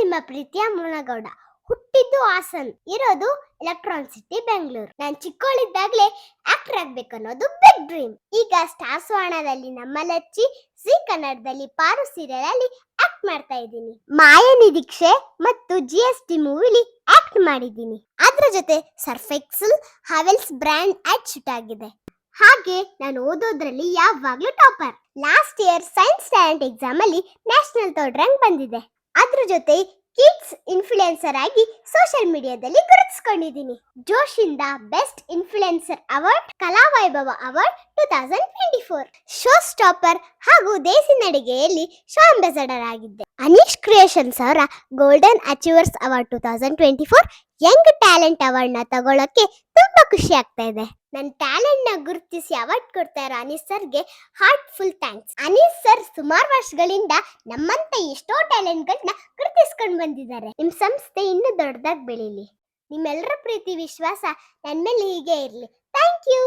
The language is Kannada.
ನಿಮ್ಮ ಪ್ರೀತಿಯ ಮುನಗೌಡ. ಹುಟ್ಟಿದ್ದು ಹಾಸನ್, ಇರೋದು ಎಲೆಕ್ಟ್ರಾನ್ ಸಿಟಿ ಬೆಂಗಳೂರು. ನಾನು ಚಿಕ್ಕವಳಿದ್ದಾಗ್ಲೇ ಆಕ್ಟರ್ ಆಗ್ಬೇಕು ಅನ್ನೋದು ಬಿಗ್ ಡ್ರೀಮ್. ಈಗ ಸ್ಟಾರ್ ಸುವರ್ಣದಲ್ಲಿ ನಮ್ಮ ಲಚ್ಚಿ, ಜಿ ಕನ್ನಡದಲ್ಲಿ ಪಾರು ಸೀರಿಯಲ್ ಅಲ್ಲಿ ಆಕ್ಟ್ ಮಾಡ್ತಾ ಇದ್ದೀನಿ. ಮಾಯನಿ ದೀಕ್ಷೆ ಮತ್ತು GST ಮೂವಿಲಿ ಆಕ್ಟ್ ಮಾಡಿದ್ದೀನಿ. ಅದ್ರ ಜೊತೆ Surf Excel, Havells brand ad shoot ಆಗಿದೆ. ಹಾಗೆ ನಾನು ಓದೋದ್ರಲ್ಲಿ ಯಾವಾಗ್ಲೂ topper. Last year science talent exam ಅಲ್ಲಿ ನ್ಯಾಷನಲ್ ಥರ್ಡ್ ರ್ಯಾಂಕ್ ಬಂದಿದೆ. ಅದ್ರ ಜೊತೆ ಕಿಡ್ಸ್ ಇನ್ಫ್ಲುಯೆನ್ಸರ್ ಆಗಿ ಸೋಷಿಯಲ್ ಮೀಡಿಯಾದಲ್ಲಿ ಗುರುತಿಸಿಕೊಂಡಿದ್ದೀನಿ. ಜೋಶಿಂದ best influencer award, Kala Vaibhava award 2024, show stopper ಹಾಗೂ ದೇಸಿ ನಡಿಗೆಯಲ್ಲಿ ಶೋ ಅಂಬಾಸಡರ್ ಆಗಿದ್ದೆ. ಅನೀಶ್ ಕ್ರಿಯೇಷನ್ಸ್ ಅವರ golden achievers award 2024 Young talent award ನ ತಗೊಳ್ಳೋಕೆ ತುಂಬಾ ಖುಷಿ ಆಗ್ತಾ ಇದೆ. ನನ್ನ ಟ್ಯಾಲೆಂಟ್ ನ ಗುರುತಿಸಿ ಅವಾರ್ಡ್ ಕೊಡ್ತಾ ಇರೋ ಅನೀಶ್ ಸರ್ಗೆ ಹಾರ್ಟ್ಫುಲ್ ಥ್ಯಾಂಕ್ಸ್. ಅನೀಶ್ ಸರ್ ಸುಮಾರು ವರ್ಷಗಳಿಂದ ನಮ್ಮಂತ ಎಷ್ಟೋ ಟ್ಯಾಲೆಂಟ್ ಗಳನ್ನ ಗುರುತಿಸ್ಕೊಂಡು ಬಂದಿದ್ದಾರೆ. ನಿಮ್ ಸಂಸ್ಥೆ ಇನ್ನೂ ದೊಡ್ಡದಾಗಿ ಬೆಳೀಲಿ. ನಿಮ್ಮೆಲ್ಲರ ಪ್ರೀತಿ ವಿಶ್ವಾಸ ನನ್ನ ಮೇಲೆ ಹೀಗೆ ಇರಲಿ. Thank you.